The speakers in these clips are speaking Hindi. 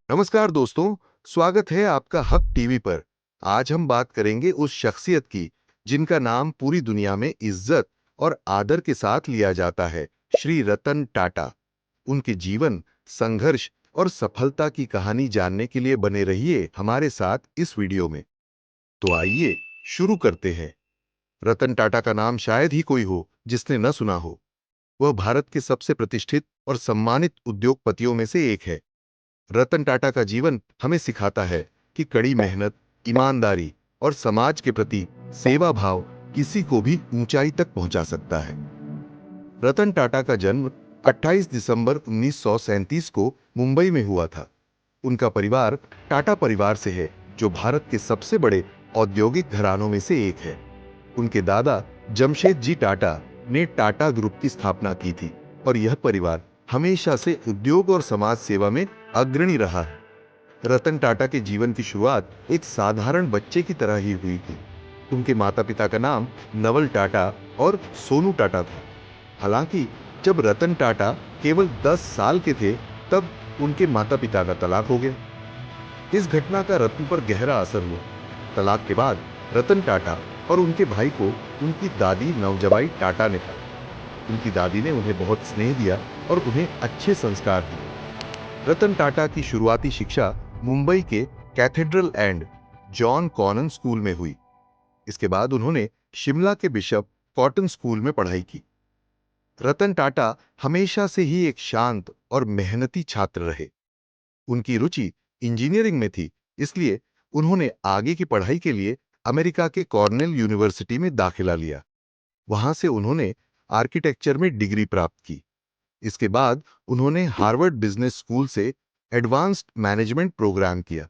नमस्कार दोस्तों, स्वागत है आपका हक टीवी पर। आज हम बात करेंगे उस शख्सियत की जिनका नाम पूरी दुनिया में इज्जत और आदर के साथ लिया जाता है, श्री रतन टाटा। उनके जीवन, संघर्ष और सफलता की कहानी जानने के लिए बने रहिए हमारे साथ इस वीडियो में। तो आइए शुरू करते हैं। रतन टाटा का नाम शायद ही कोई हो जिसने न सुना हो। वह भारत के सबसे प्रतिष्ठित और सम्मानित उद्योगपतियों में से एक है। रतन टाटा का जीवन हमें सिखाता है कि कड़ी मेहनत, ईमानदारी और समाज के प्रति सेवा भाव किसी को भी ऊंचाई तक पहुंचा सकता है। रतन टाटा का जन्म 28 दिसंबर 1937 को मुंबई में हुआ था। उनका परिवार टाटा परिवार से है, जो भारत के सबसे बड़े औद्योगिक घरानों में से एक है। उनके दादा जमशेद जी टाटा ने टाटा ग्रुप की स्थापना की थी और यह परिवार हमेशा से उद्योग और समाज सेवा में अग्रणी रहा है। रतन टाटा के जीवन की शुरुआत एक साधारण बच्चे की तरह ही हुई थी। उनके माता पिता का नाम नवल टाटा और सोनू टाटा था। हालांकि जब रतन टाटा केवल 10 साल के थे, तब उनके माता पिता का तलाक हो गया। इस घटना का रतन पर गहरा असर हुआ। तलाक के बाद रतन टाटा और उनके भाई को उनकी दादी नवजबाई टाटा ने पाला। उनकी दादी ने उन्हें बहुत स्नेह दिया और उन्हें अच्छे संस्कार दिए। रतन टाटा की शुरुआती शिक्षा मुंबई के Cathedral and John Connon School में हुई। इसके बाद उन्होंने शिमला के बिशप कॉटन स्कूल में पढ़ाई की। रतन टाटा हमेशा से ही एक शांत और मेहनती छात्र रहे। उनकी रुचि इंजीनियरिंग में थी, इसलिए उन्होंने आगे की पढ़ाई के लिए अमेरिका के कॉर्नेल यूनिवर्सिटी में दाखिला लिया। वहां से उन्होंने आर्किटेक्चर में डिग्री प्राप्त की। इसके बाद उन्होंने हार्वर्ड बिजनेस स्कूल से एडवांस्ड मैनेजमेंट प्रोग्राम किया।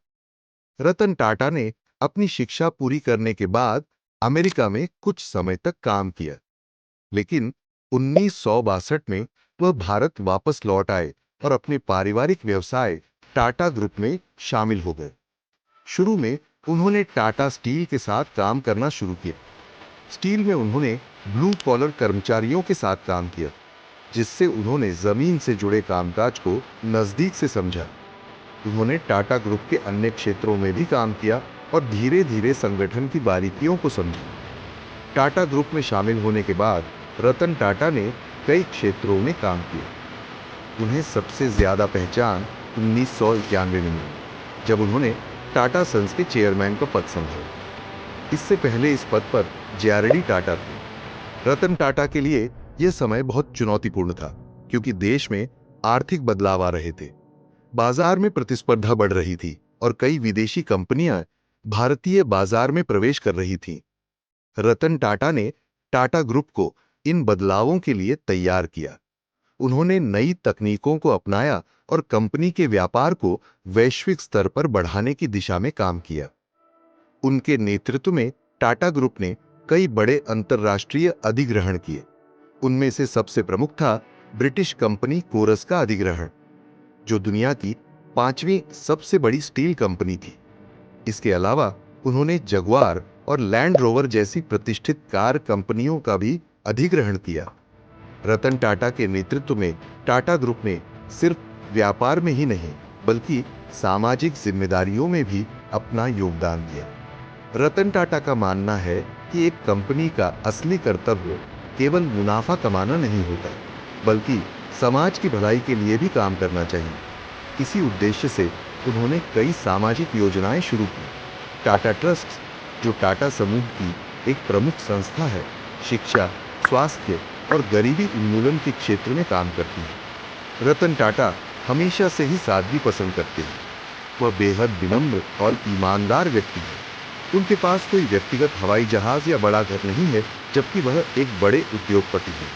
रतन टाटा ने अपनी शिक्षा पूरी करने के बाद अमेरिका में कुछ समय तक काम किया, लेकिन 1962 में वह भारत वापस लौट आए और अपने पारिवारिक व्यवसाय टाटा ग्रुप में शामिल हो गए। शुरू में उन्होंने टाटा स्टील के साथ काम करना शुरू किया। स्टील में उन्होंने ब्लू कॉलर कर्मचारियों के साथ काम किया, जिससे उन्होंने जमीन से जुड़े कामकाज को नजदीक से समझा। उन्होंने टाटा ग्रुप के अन्य क्षेत्रों में भी काम किया और धीरे धीरे संगठन की बारीकियों को समझा। टाटा ग्रुप में शामिल होने के बाद रतन टाटा ने कई क्षेत्रों में काम किया। उन्हें सबसे ज्यादा पहचान 1991 में मिली, जब उन्होंने टाटा सन्स के चेयरमैन का पद संभाला। इससे पहले इस पद पर जेआरडी टाटा थे। रतन टाटा के लिए यह समय बहुत चुनौतीपूर्ण था, क्योंकि देश में आर्थिक बदलाव आ रहे थे। बाजार में प्रतिस्पर्धा बढ़ रही थी और कई विदेशी कंपनियां भारतीय बाजार में प्रवेश कर रही थीं। रतन टाटा ने टाटा ग्रुप को इन बदलावों के लिए तैयार किया। उन्होंने नई तकनीकों को अपनाया और कंपनी के व्यापार को वैश्विक स्तर पर बढ़ाने की दिशा में काम किया। उनके नेतृत्व में टाटा ग्रुप ने कई बड़े अंतर्राष्ट्रीय अधिग्रहण किए। उनमें से सबसे प्रमुख था ब्रिटिश कंपनी कोरस का अधिग्रहण, जो दुनिया की 5वीं सबसे बड़ी स्टील कंपनी थी। इसके अलावा उन्होंने जगुआर और लैंड रोवर जैसी प्रतिष्ठित कार कंपनियों का भी अधिग्रहण किया। रतन टाटा के नेतृत्व में टाटा ग्रुप ने सिर्फ व्यापार में ही नहीं, बल्कि सामाजिक जिम्मेदारियों में भी अपना योगदान दिया। रतन टाटा का मानना है कि एक कंपनी का असली कर्तव्य केवल मुनाफा कमाना नहीं होता, बल्कि समाज की भलाई के लिए भी काम करना चाहिए। इसी उद्देश्य से उन्होंने कई सामाजिक योजनाएं शुरू की। टाटा ट्रस्ट, जो टाटा समूह की एक प्रमुख संस्था है, शिक्षा, स्वास्थ्य और गरीबी उन्मूलन के क्षेत्र में काम करती है। रतन टाटा हमेशा से ही सादगी पसंद करते हैं। वह बेहद विनम्र और ईमानदार व्यक्ति है। उनके पास कोई व्यक्तिगत हवाई जहाज या बड़ा घर नहीं है, जबकि वह एक बड़े उद्योगपति हैं।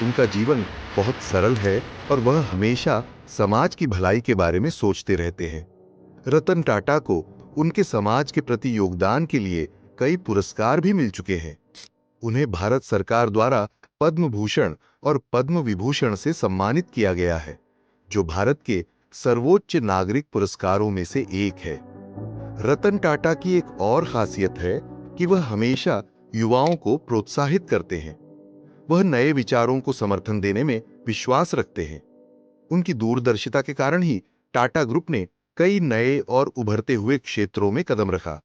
उनका जीवन बहुत सरल है और वह हमेशा समाज की भलाई के बारे में सोचते रहते हैं। रतन टाटा को उनके समाज के प्रति योगदान के लिए कई पुरस्कार भी मिल चुके हैं। उन्हें भारत सरकार द्वारा पद्म भूषण और पद्म विभूषण से सम्मानित किया गया है, जो भारत के सर्वोच्च नागरिक पुरस्कारों में से एक है। रतन टाटा की एक और खासियत है कि वह हमेशा युवाओं को प्रोत्साहित करते हैं। वह नए विचारों को समर्थन देने में विश्वास रखते हैं। उनकी दूरदर्शिता के कारण ही टाटा ग्रुप ने कई नए और उभरते हुए क्षेत्रों में कदम रखा।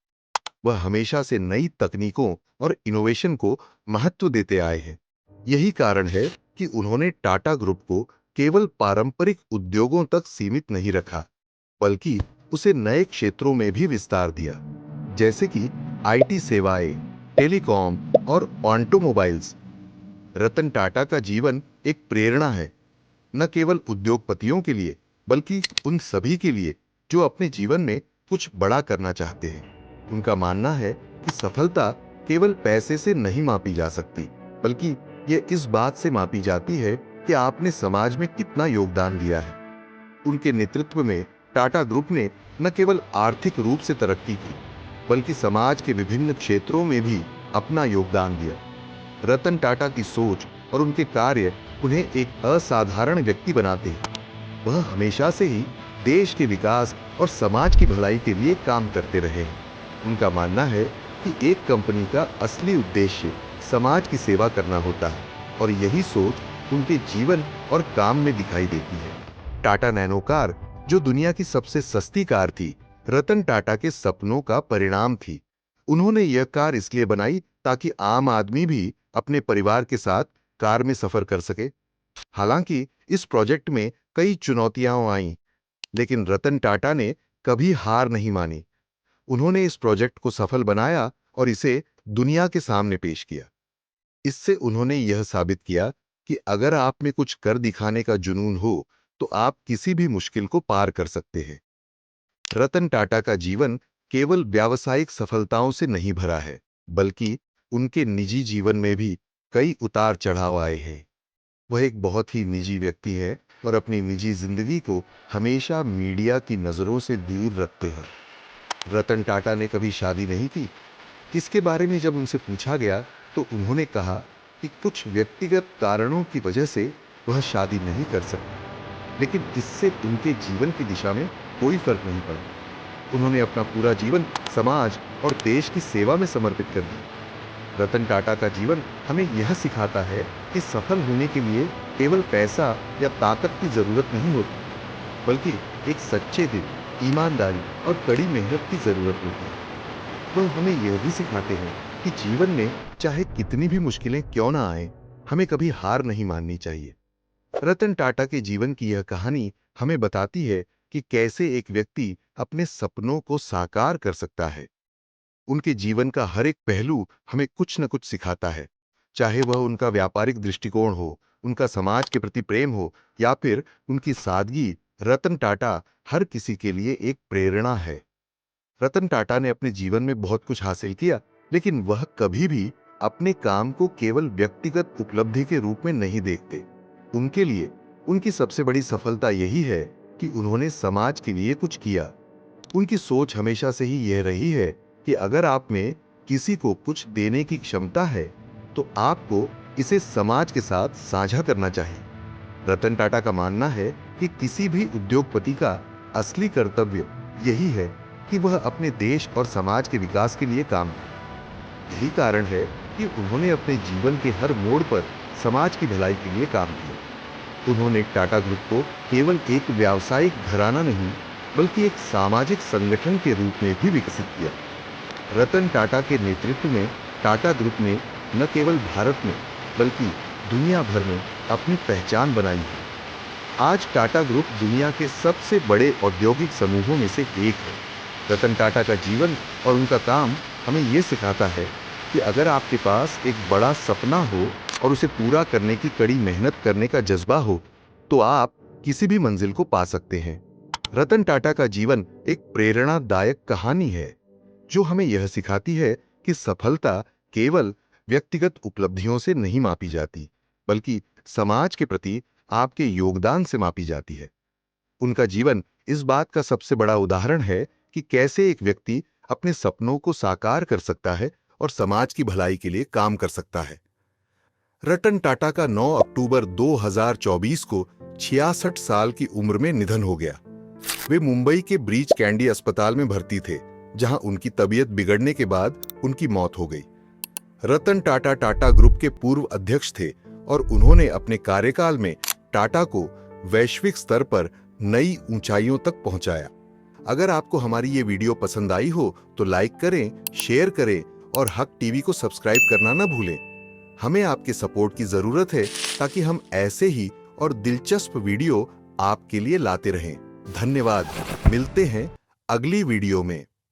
वह हमेशा से नई तकनीकों और इनोवेशन को महत्व देते आए हैं। यही कारण है कि उन्होंने टाटा ग्रुप को केवल पारंपरिक उद्योगों तक सीमित नहीं रखा, बल्कि उसे नए क्षेत्रों में भी विस्तार दिया, जैसे कि आईटी सेवाएं, टेलीकॉम और ऑटोमोबाइल्स। रतन टाटा का जीवन एक प्रेरणा है, न केवल उद्योगपतियों के लिए, बल्कि उन सभी के लिए जो अपने जीवन में कुछ बड़ा करना चाहते हैं। उनका मानना है कि सफलता केवल पैसे से नहीं मापी जा सकती, बल्कि यह इस बात से मापी जाती है कि आपने समाज में कितना योगदान दिया है। उनके नेतृत्व में टाटा ग्रुप ने न केवल आर्थिक रूप से तरक्की की, बल्कि समाज के विभिन्न क्षेत्रों में भी अपना योगदान दिया। रतन टाटा की सोच और उनके कार्य उन्हें एक असाधारण व्यक्ति बनाते हैं। वह हमेशा से ही देश के विकास और समाज की भलाई के लिए काम करते रहे हैं। उनका मानना है कि एक कंपनी का असली उद्देश्य समाज की सेवा करना होता है, और यही सोच उनके जीवन और काम में दिखाई देती है। टाटा नैनो कार, जो दुनिया की सबसे सस्ती कार थी, रतन टाटा के सपनों का परिणाम थी। उन्होंने यह कार इसलिए बनाई ताकि आम आदमी भी अपने परिवार के साथ कार में सफर कर सके। हालांकि इस प्रोजेक्ट में कई चुनौतियां आईं, लेकिन रतन टाटा ने कभी हार नहीं मानी। उन्होंने इस प्रोजेक्ट को सफल बनाया और इसे दुनिया के सामने पेश किया। इससे उन्होंने यह साबित किया कि अगर आप में कुछ कर दिखाने का जुनून हो, तो आप किसी भी मुश्किल को पार कर सकते हैं। रतन टाटा का जीवन केवल व्यावसायिक सफलताओं से नहीं भरा है, बल्कि उनके निजी जीवन में भी कई उतार चढ़ाव आए हैं। वह एक बहुत ही निजी व्यक्ति है और अपनी निजी जिंदगी को हमेशा मीडिया की नजरों से दूर रखते हैं। रतन टाटा ने कभी शादी नहीं की। इसके बारे में जब उनसे पूछा गया, तो उन्होंने कहा कि कुछ व्यक्तिगत कारणों की वजह से वह शादी नहीं कर सकते, लेकिन इससे उनके जीवन की दिशा में कोई फर्क नहीं पड़ा। उन्होंने अपना पूरा जीवन समाज और देश की सेवा में समर्पित कर दिया। रतन टाटा का जीवन हमें यह सिखाता है कि सफल होने के लिए केवल पैसा या ताकत की जरूरत नहीं होती, बल्कि एक सच्चे दिल, ईमानदारी और कड़ी मेहनत की जरूरत होती है। वो हमें यह भी सिखाते हैं कि जीवन में चाहे कितनी भी मुश्किलें क्यों ना आए, हमें कभी हार नहीं माननी चाहिए। रतन टाटा के जीवन की यह कहानी हमें बताती है कि कैसे एक व्यक्ति अपने सपनों को साकार कर सकता है। उनके जीवन का हर एक पहलू हमें कुछ न कुछ सिखाता है, चाहे वह उनका व्यापारिक दृष्टिकोण हो, उनका समाज के प्रति प्रेम हो, या फिर उनकी सादगी। रतन टाटा हर किसी के लिए एक प्रेरणा है। रतन टाटा ने अपने जीवन में बहुत कुछ हासिल किया, लेकिन वह कभी भी अपने काम को केवल व्यक्तिगत उपलब्धि के रूप में नहीं देखते। उनके लिए उनकी सबसे बड़ी सफलता यही है कि उन्होंने समाज के लिए कुछ किया। उनकी सोच हमेशा से ही यह रही है कि अगर आप में किसी को कुछ देने की क्षमता है, तो आपको इसे समाज के साथ साझा करना चाहिए। रतन टाटा का मानना है कि किसी भी उद्योगपति का असली कर्तव्य यही है कि वह अपने देश और समाज के विकास के लिए काम करे। यही कारण है कि उन्होंने अपने जीवन के हर मोड़ पर समाज की भलाई के लिए काम किया। उन्होंने टाटा ग्रुप को केवल एक व्यावसायिक घराना नहीं, बल्कि एक सामाजिक संगठन के रूप में भी विकसित किया। रतन टाटा के नेतृत्व में टाटा ग्रुप ने न केवल भारत में, बल्कि दुनिया भर में अपनी पहचान बनाई है। आज टाटा ग्रुप दुनिया के सबसे बड़े औद्योगिक समूहों में से एक है। रतन टाटा का जीवन और उनका काम हमें यह सिखाता है कि अगर आपके पास एक बड़ा सपना हो और उसे पूरा करने की कड़ी मेहनत करने का जज्बा हो, तो आप किसी भी मंजिल को पा सकते हैं। रतन टाटा का जीवन एक प्रेरणादायक कहानी है, जो हमें यह सिखाती है कि सफलता केवल व्यक्तिगत उपलब्धियों से नहीं मापी जाती, बल्कि समाज के प्रति आपके योगदान से मापी जाती है। उनका जीवन इस बात का सबसे बड़ा उदाहरण है कि कैसे एक व्यक्ति अपने सपनों को साकार कर सकता है और समाज की भलाई के लिए काम कर सकता है। रतन टाटा का 9 अक्टूबर 2024 को 66 साल की उम्र में निधन हो गया। वे मुंबई के ब्रीच कैंडी अस्पताल में भर्ती थे, जहां उनकी तबीयत बिगड़ने के बाद उनकी मौत हो गई। रतन टाटा टाटा ग्रुप के पूर्व अध्यक्ष थे और उन्होंने अपने कार्यकाल में टाटा को वैश्विक स्तर पर नई ऊंचाइयों तक पहुंचाया। अगर आपको हमारी ये वीडियो पसंद आई हो तो लाइक करें, शेयर करें और हक टीवी को सब्सक्राइब करना ना भूलें। हमें आपके सपोर्ट की जरूरत है ताकि हम ऐसे ही और दिलचस्प वीडियो आपके लिए लाते रहें। धन्यवाद। मिलते हैं अगली वीडियो में।